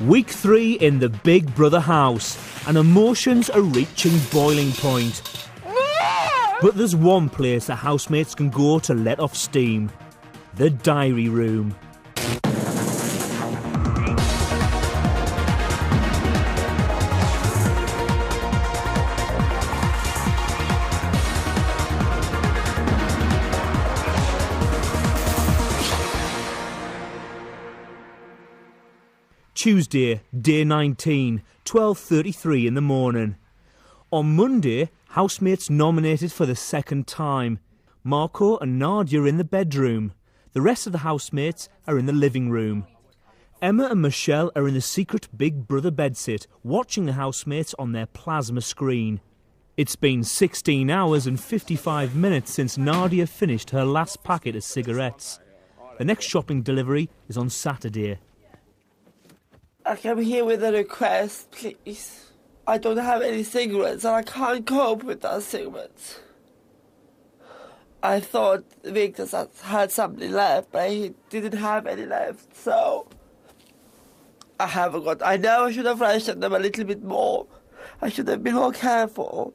Week 3 in the Big Brother house, and emotions are reaching boiling point. But there's one place the housemates can go to let off steam. The diary room. Tuesday, day 19, 12:33 in the morning. On Monday, housemates nominated for the second time. Marco and Nadia are in the bedroom. The rest of the housemates are in the living room. Emma and Michelle are in the secret Big Brother bedsit, watching the housemates on their plasma screen. It's been 16 hours and 55 minutes since Nadia finished her last packet of cigarettes. The next shopping delivery is on Saturday. I come here with a request, please. I don't have any cigarettes and I can't cope with those cigarettes. I thought Victor had something left, but he didn't have any left, so I haven't got. I know I should have rationed them a little bit more. I should have been more careful.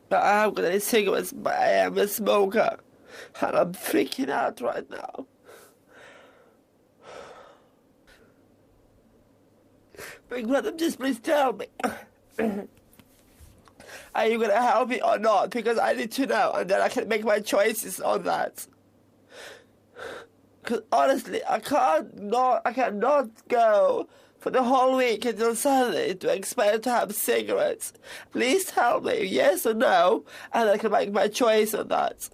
But I haven't got any cigarettes, but I am a smoker. And I'm freaking out right now. Big Brother, just please tell me. Are you going to help me or not? Because I need to know, and then I can make my choices on that. Because honestly, I cannot go for the whole week until Sunday to expect to have cigarettes. Please tell me, yes or no, and I can make my choice on that.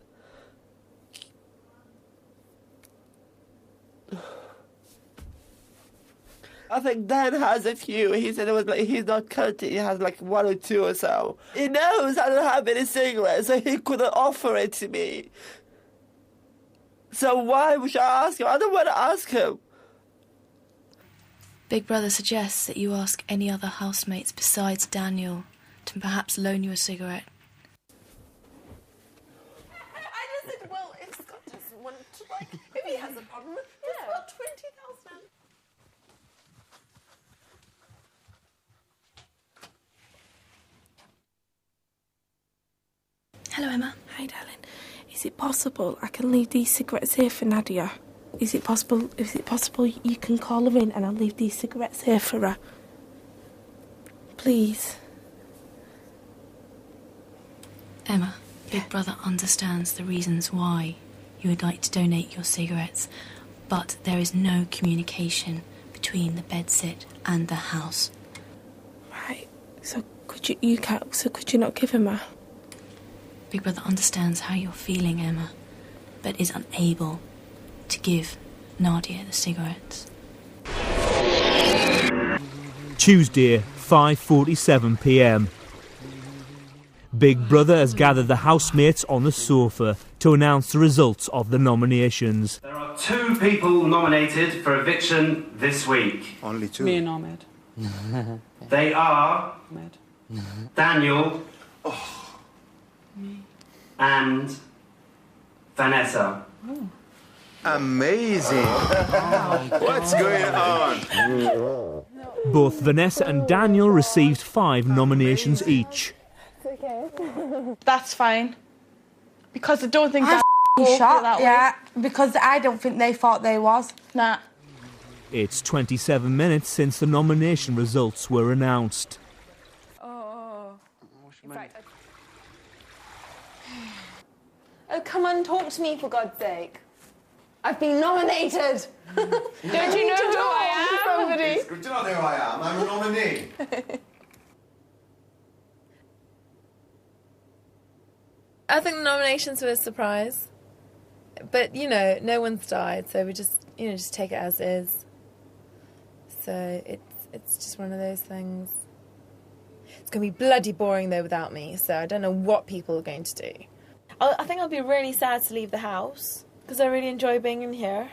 I think Dan has a few. He said it was like he's not cutting. He has like 1 or 2 or so. He knows I don't have any cigarettes, so he couldn't offer it to me. So why should I ask him? I don't want to ask him. Big Brother suggests that you ask any other housemates besides Daniel to perhaps loan you a cigarette. I just said, well, if Scott doesn't want to, like, if he has a problem, it's about 20,000. Hello, Emma. Hi, darling. Is it possible I can leave these cigarettes here for Nadia? Is it possible you can call her in and I'll leave these cigarettes here for her? Please. Emma, Big Brother understands the reasons why you would like to donate your cigarettes, but there is no communication between the bedsit and the house. Right. So could you not give him her? Big Brother understands how you're feeling, Emma, but is unable to give Nadia the cigarettes. Tuesday, 5:47 p.m. Big Brother has gathered the housemates on the sofa to announce the results of the nominations. There are 2 people nominated for eviction this week. Only 2. Me and Ahmed. They are Ahmed. Daniel and Vanessa. Oh. Amazing. What's going on? Both Vanessa and Daniel received 5 nominations each. That's fine. Because I don't think I'm that's shocked, that yeah, because I don't think they thought they was. Nah. It's 27 minutes since the nomination results were announced. Oh, come on, talk to me, for God's sake. I've been nominated. Don't you know who I am? Somebody. It's good to know who I am. I'm a nominee. I think the nominations were a surprise. But, you know, no one's died, so we just, just take it as is. So it's just one of those things. It's going to be bloody boring, though, without me, so I don't know what people are going to do. I think I'll be really sad to leave the house, because I really enjoy being in here.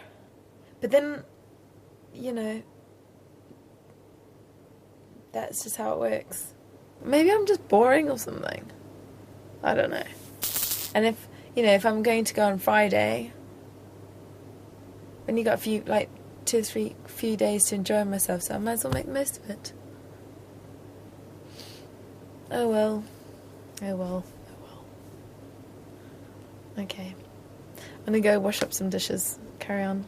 But then, that's just how it works. Maybe I'm just boring or something. I don't know. And if I'm going to go on Friday, then you got a few, 2 or 3 few days to enjoy myself, so I might as well make the most of it. Oh well. Oh well. Oh well. Okay. I'm gonna go wash up some dishes. Carry on.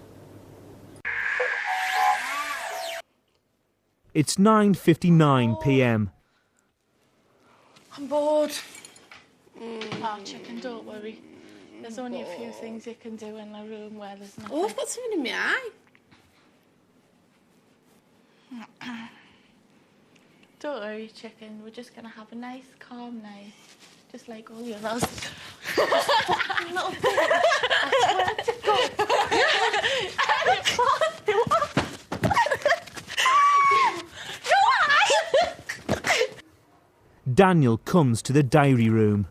It's 9:59 p.m. I'm bored. Oh, chicken, don't worry. There's only a few things you can do in a room where there's nothing. Oh, I've got something in my eye. Don't worry, chicken. We're just going to have a nice, calm night. Just like all the others. Little thing. I swear to God. Daniel comes to the diary room.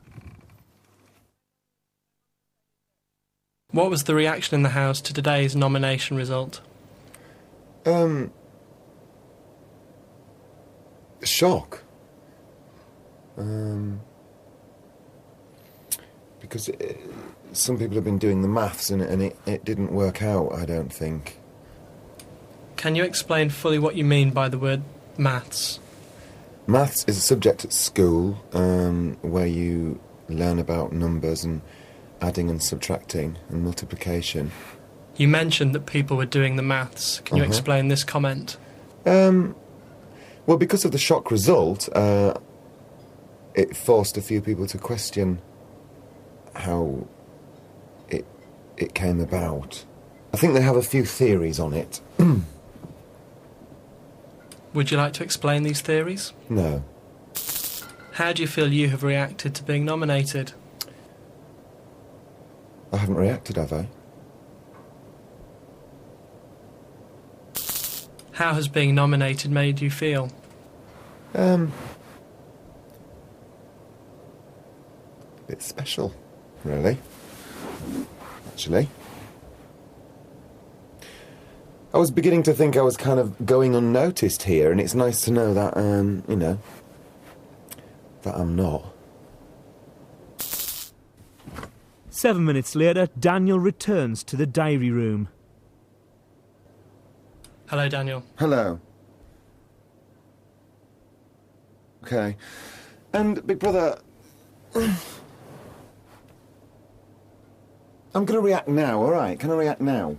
What was the reaction in the house to today's nomination result? Shock. Because some people have been doing the maths and it didn't work out, I don't think. Can you explain fully what you mean by the word maths? Maths is a subject at school where you learn about numbers and adding and subtracting and multiplication. You mentioned that people were doing the maths. Can you explain this comment? Well, because of the shock result, it forced a few people to question how it came about. I think they have a few theories on it. Would you like to explain these theories? No. How do you feel you have reacted to being nominated? I haven't reacted, have I? How has being nominated made you feel? A bit special, really. Actually. I was beginning to think I was kind of going unnoticed here, and it's nice to know that, you know, that I'm not. 7 minutes later, Daniel returns to the diary room. Hello, Daniel. Hello. Okay. And, Big Brother, I'm going to react now, all right? Can I react now?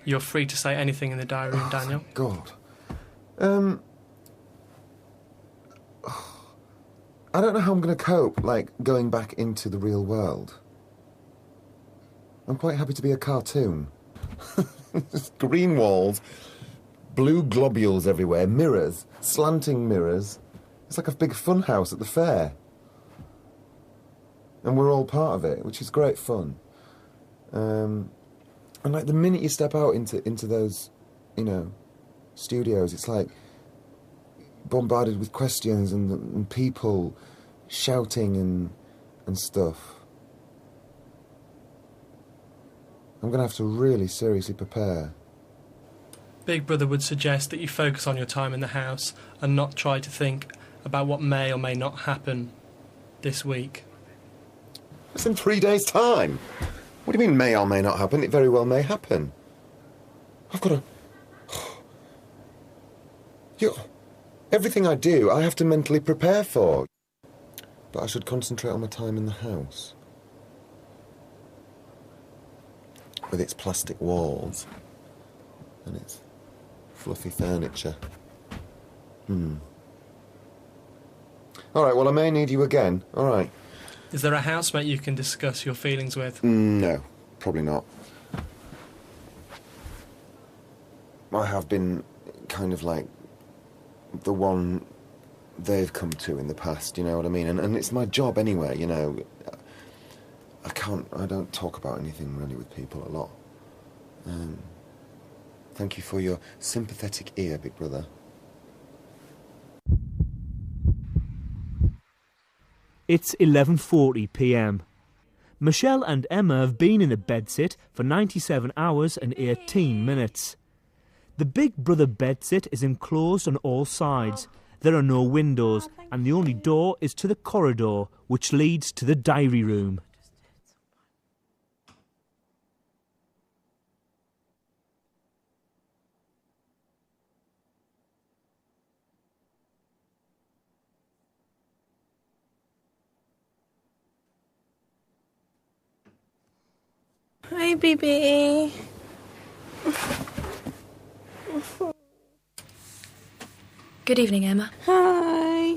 You're free to say anything in the diary room, Daniel. God. I don't know how I'm going to cope, like, going back into the real world. I'm quite happy to be a cartoon. Just green walls, blue globules everywhere, mirrors, slanting mirrors. It's like a big fun house at the fair. And we're all part of it, which is great fun. And like the minute you step out into those, you know, studios, it's like bombarded with questions and people shouting and stuff. I'm going to have to really seriously prepare. Big Brother would suggest that you focus on your time in the house and not try to think about what may or may not happen this week. It's in 3 days' time. What do you mean may or may not happen? It very well may happen. I've got to... Everything I do, I have to mentally prepare for. But I should concentrate on my time in the house. With its plastic walls. And its fluffy furniture. All right, well, I may need you again. All right. Is there a housemate you can discuss your feelings with? No, probably not. I have been kind of like the one they've come to in the past, you know what I mean? And it's my job anyway, you know. I don't talk about anything really with people a lot. Thank you for your sympathetic ear, Big Brother. It's 11:40 p.m. Michelle and Emma have been in the bedsit for 97 hours and 18 minutes. The Big Brother bedsit is enclosed on all sides. There are no windows, and the only door is to the corridor, which leads to the diary room. Hi, BB. Good evening, Emma. Hi.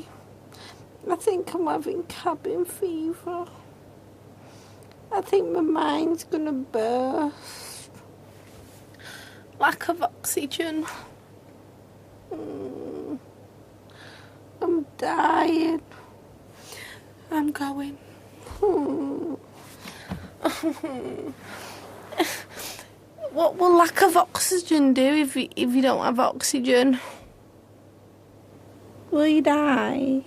I think I'm having cabin fever. I think my mind's gonna burst. Lack of oxygen. I'm dying. I'm going. What will lack of oxygen do if you don't have oxygen? Will you die?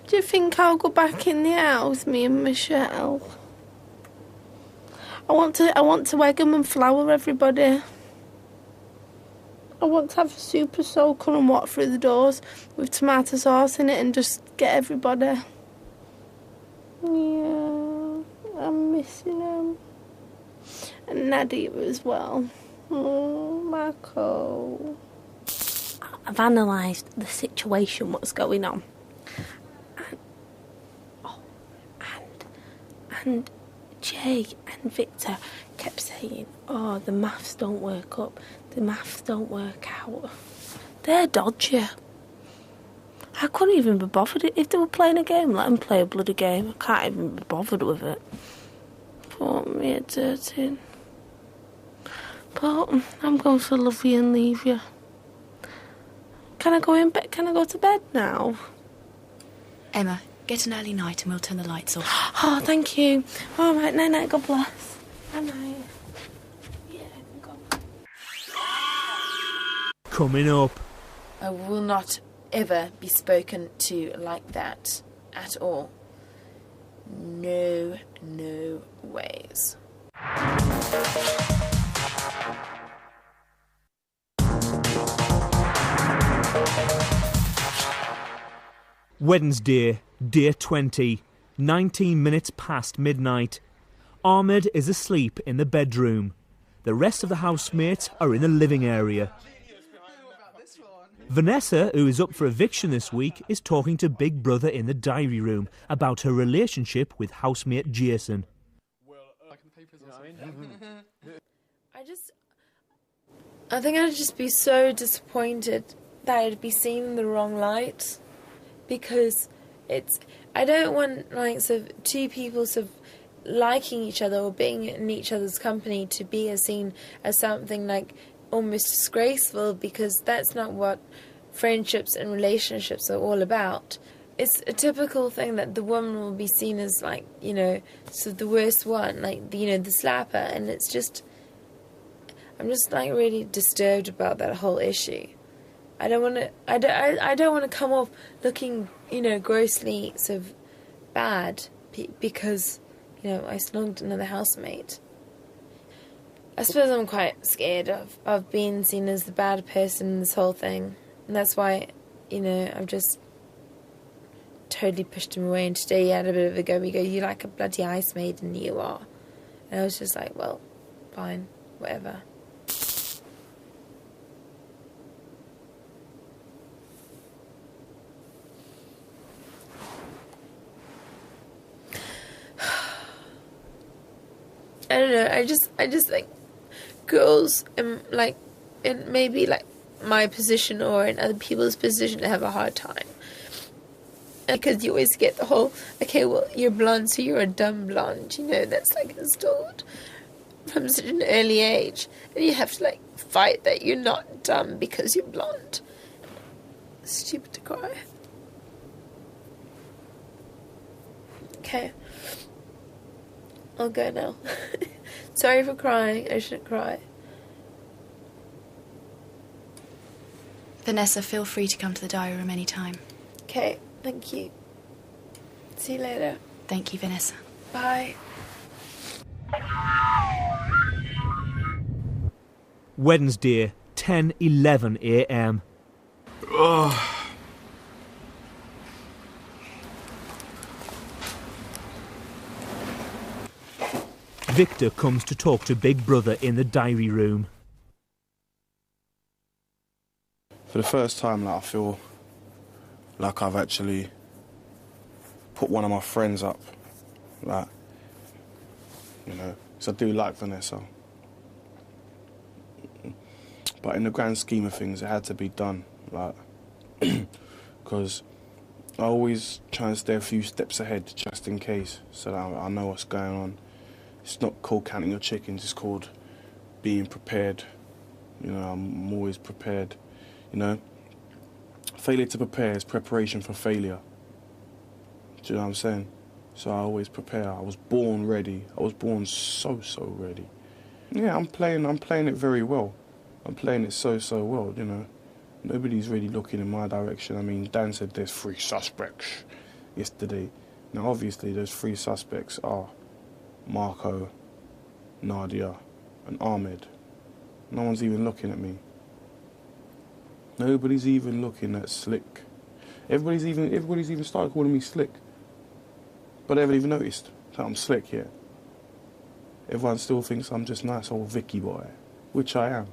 Do you think I'll go back in the house, me and Michelle? I want to egg 'em and flour everybody. I want to have a super soaker and walk through the doors with tomato sauce in it and just get everybody. Yeah, I'm missing him. And Nadia as well. Oh, Marco. I've analysed the situation, what's going on. And Jay and Victor kept saying, oh, the maths don't work up, the maths don't work out. They're dodgy. I couldn't even be bothered. If they were playing a game, let them play a bloody game. I can't even be bothered with it. Put me a dirty. But I'm going to love you and leave you. Can I go in bed? Can I go to bed now? Emma, get an early night and we'll turn the lights off. Oh, thank you. All right, night-night, God bless. Night-night. Yeah, go. Coming up. I will not ever be spoken to like that at all. No ways. Wednesday, day 20, 19 minutes past midnight. Ahmed is asleep in the bedroom. The rest of the housemates are in the living area. Vanessa, who is up for eviction this week, is talking to Big Brother in the diary room about her relationship with housemate Jason. I think I'd just be so disappointed that I'd be seen in the wrong light. Because I don't want like sort of two people sort of liking each other or being in each other's company to be seen as something like almost disgraceful, because that's not what friendships and relationships are all about. It's a typical thing that the woman will be seen as like, you know, sort of the worst one, like, you know, the slapper, and it's just, I'm just like really disturbed about that whole issue. I don't want to come off looking, you know, grossly sort of bad because, you know, I snogged another housemate. I suppose I'm quite scared of being seen as the bad person in this whole thing. And that's why, you know, I've just totally pushed him away. And today he had a bit of a go. He go, "You like a bloody ice maiden, you are." And I was just like, well, fine, whatever. I don't know, I just think girls like in maybe like my position or in other people's position have a hard time. Because you always get the whole, okay, well, you're blonde, so you're a dumb blonde, you know, that's like installed from such an early age. And you have to like fight that you're not dumb because you're blonde. Stupid to cry. Okay. I'll go now. Sorry for crying. I shouldn't cry. Vanessa, feel free to come to the diary room anytime. Okay, thank you. See you later. Thank you, Vanessa. Bye. Wednesday, 10:11 a.m. Victor comes to talk to Big Brother in the diary room. For the first time, like, I feel like I've actually put one of my friends up. Like, you know, because I do like Vanessa. But in the grand scheme of things, it had to be done, like, because I always try and stay a few steps ahead, just in case, so that I know what's going on. It's not called counting your chickens, it's called being prepared. You know, I'm always prepared, you know. Failure to prepare is preparation for failure. Do you know what I'm saying? So I always prepare. I was born ready. I was born so ready. Yeah, I'm playing it very well. I'm playing it so well, you know. Nobody's really looking in my direction. I mean, Dan said there's 3 suspects yesterday. Now, obviously, those 3 suspects are Marco, Nadia, and Ahmed. No one's even looking at me. Nobody's even looking at Slick. Everybody's even started calling me Slick. But they haven't even noticed that I'm Slick yet. Everyone still thinks I'm just nice old Vicky boy, which I am.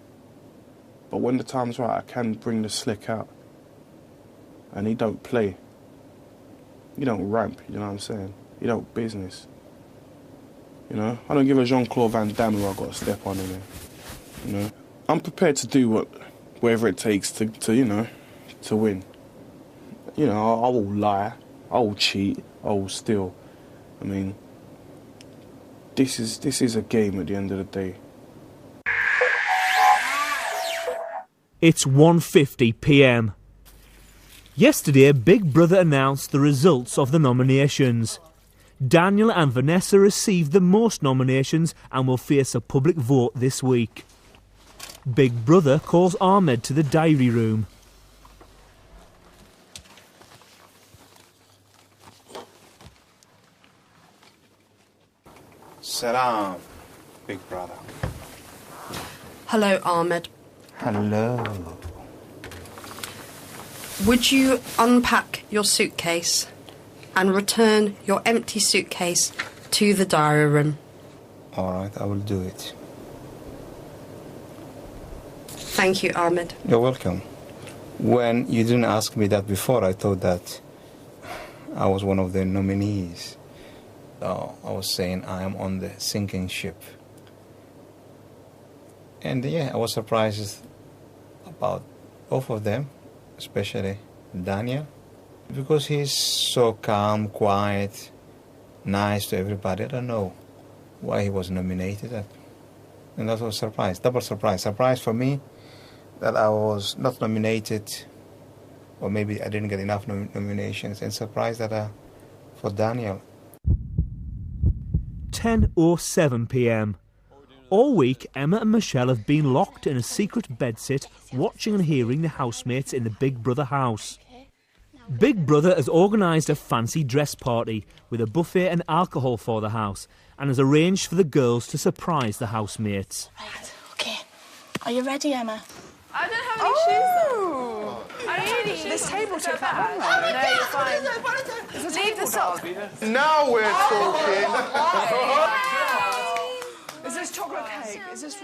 But when the time's right, I can bring the Slick out. And he don't play. He don't ramp, you know what I'm saying? He don't business. You know? I don't give a Jean-Claude Van Damme who I've got to step on in there. You know? I'm prepared to do whatever it takes to you know, to win. You know, I will lie, I will cheat, I will steal. I mean, this is a game at the end of the day. It's 1:50 p.m. Yesterday, Big Brother announced the results of the nominations. Daniel and Vanessa received the most nominations and will face a public vote this week. Big Brother calls Ahmed to the diary room. Salam, Big Brother. Hello, Ahmed. Hello. Would you unpack your suitcase and return your empty suitcase to the diary room? All right, I will do it. Thank you, Ahmed. You're welcome. When you didn't ask me that before, I thought that I was one of the nominees. I was saying I am on the sinking ship. And yeah, I was surprised about both of them, especially Daniel, because he's so calm, quiet, nice to everybody. I don't know why he was nominated. And that was a surprise, double surprise. Surprise for me that I was not nominated, or maybe I didn't get enough nominations, and surprised that for Daniel. 10:07 p.m. All week, Emma and Michelle have been locked in a secret bedsit, watching and hearing the housemates in the Big Brother house. Big Brother has organised a fancy dress party with a buffet and alcohol for the house, and has arranged for the girls to surprise the housemates. Right, okay. Are you ready, Emma? I don't have any shoes on. I really? This table took that long. No, you're fine. Leave the socks. Now we're talking. Is this chocolate cake? Is this...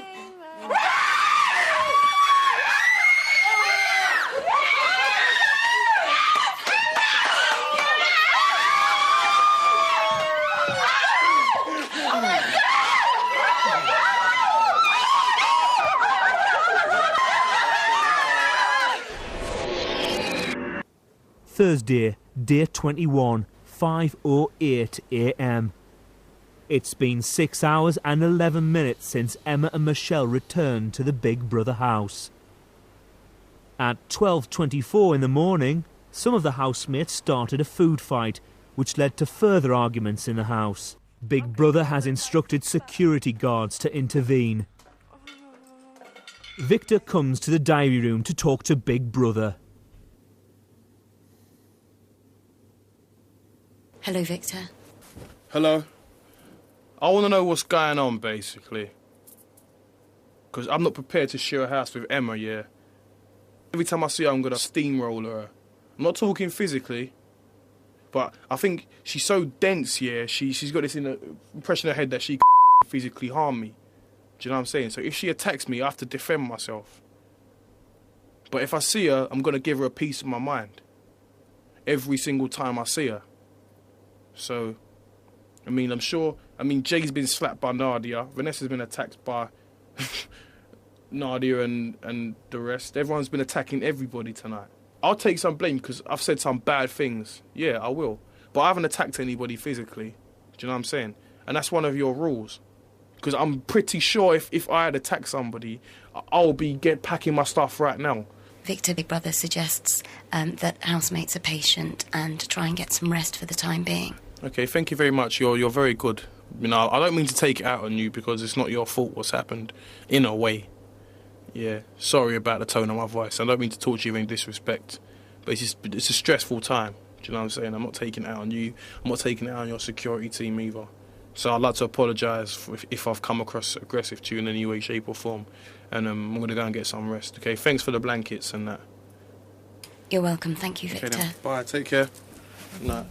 Thursday, day 21, 5:08 a.m. It's been 6 hours and 11 minutes since Emma and Michelle returned to the Big Brother house. At 12:24 in the morning, some of the housemates started a food fight, which led to further arguments in the house. Big Brother has instructed security guards to intervene. Victor comes to the diary room to talk to Big Brother. Hello, Victor. Hello. I want to know what's going on, basically. Because I'm not prepared to share a house with Emma, yeah? Every time I see her, I'm going to steamroller her. I'm not talking physically, but I think she's so dense, yeah? She's got this impression in her head that she can physically harm me. Do you know what I'm saying? So if she attacks me, I have to defend myself. But if I see her, I'm going to give her a piece of my mind. Every single time I see her. So, I mean, I'm sure I mean, Jay's been slapped by Nadia. Vanessa's been attacked by Nadia and the rest. Everyone's been attacking everybody tonight. I'll take some blame because I've said some bad things. Yeah, I will. But I haven't attacked anybody physically. Do you know what I'm saying? And that's one of your rules. Because I'm pretty sure if I had attacked somebody, I'll be packing my stuff right now. Victor, Big Brother, suggests that housemates are patient and try and get some rest for the time being. Okay, thank you very much. You're very good. You know, I don't mean to take it out on you because it's not your fault what's happened, in a way. Yeah, sorry about the tone of my voice. I don't mean to talk to you in disrespect, but it's a stressful time. Do you know what I'm saying? I'm not taking it out on you. I'm not taking it out on your security team either. So I'd like to apologise if I've come across aggressive to you in any way, shape or form. And I'm going to go and get some rest, okay? Thanks for the blankets and that. You're welcome. Thank you, Victor. Okay, then. Bye, take care. Good night.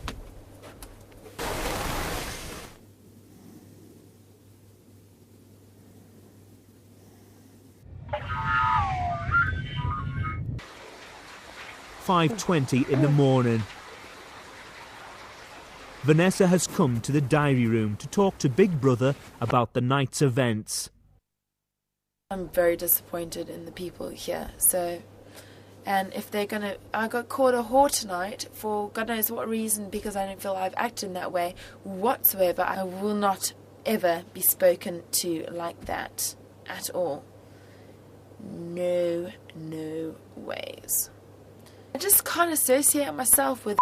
"5:20 in the morning. Vanessa has come to the diary room to talk to Big Brother about the night's events. I'm very disappointed in the people here, and if they're gonna... I got called a whore tonight for God knows what reason, because I don't feel I've acted in that way whatsoever. I will not ever be spoken to like that at all. No ways. I just can't associate myself with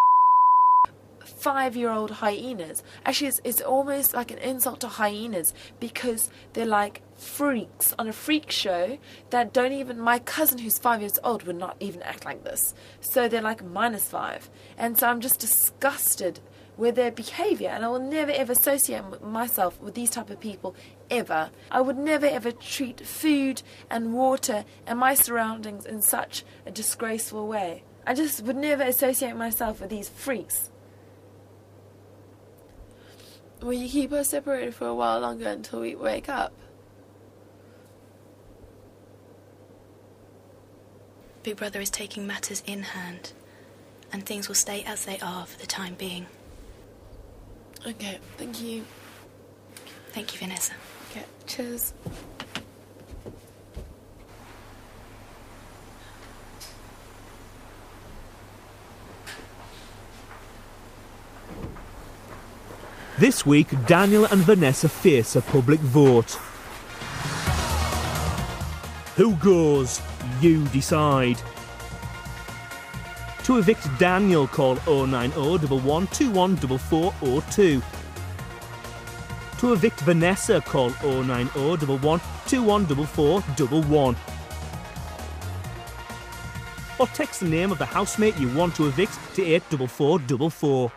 5-year-old hyenas. Actually, it's almost like an insult to hyenas, because they're like freaks on a freak show that don't even... My cousin, who's 5 years old, would not even act like this. So they're like -5. And so I'm just disgusted with their behaviour, and I will never ever associate myself with these type of people ever. I would never ever treat food and water and my surroundings in such a disgraceful way. I just would never associate myself with these freaks. Will you keep us separated for a while longer until we wake up? Big Brother is taking matters in hand, and things will stay as they are for the time being. Okay, thank you. Thank you, Vanessa. Okay, cheers. This week, Daniel and Vanessa face a public vote. Who goes? You decide. To evict Daniel, call 090 1121 4402. To evict Vanessa, call 090 1121 4411. Or text the name of the housemate you want to evict to 84444.